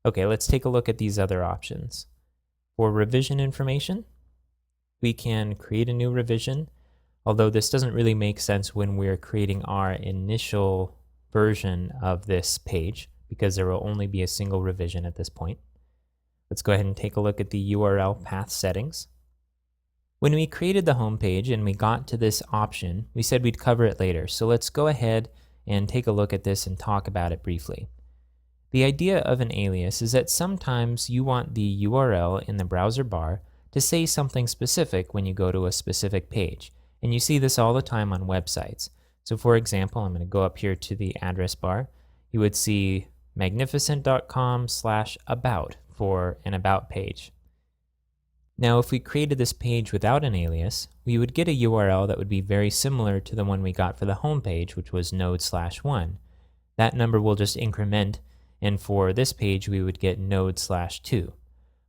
Okay, let's take a look at these other options. For revision information, we can create a new revision, although this doesn't really make sense when we're creating our initial version of this page because there will only be a single revision at this point. Let's go ahead and take a look at the URL path settings. When we created the home page and we got to this option, we said we'd cover it later. So let's go ahead and take a look at this and talk about it briefly. The idea of an alias is that sometimes you want the URL in the browser bar to say something specific when you go to a specific page. And you see this all the time on websites. So for example, I'm going to go up here to the address bar. You would see magnificent.com/about for an about page. Now, if we created this page without an alias, we would get a URL that would be very similar to the one we got for the home page, which was node/1. That number will just increment, and for this page, we would get node/2.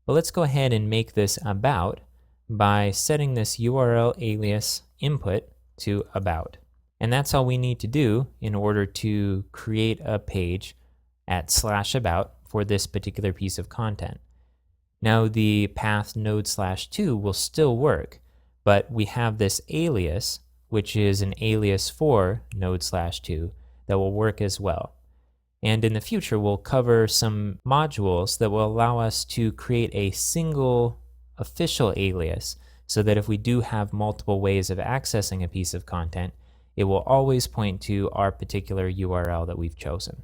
But let's go ahead and make this about by setting this URL alias input to about. And that's all we need to do in order to create a page at /about for this particular piece of content. Now the path node/2 will still work, but we have this alias, which is an alias for node/2 that will work as well. And in the future, we'll cover some modules that will allow us to create a single official alias so that if we do have multiple ways of accessing a piece of content, it will always point to our particular URL that we've chosen.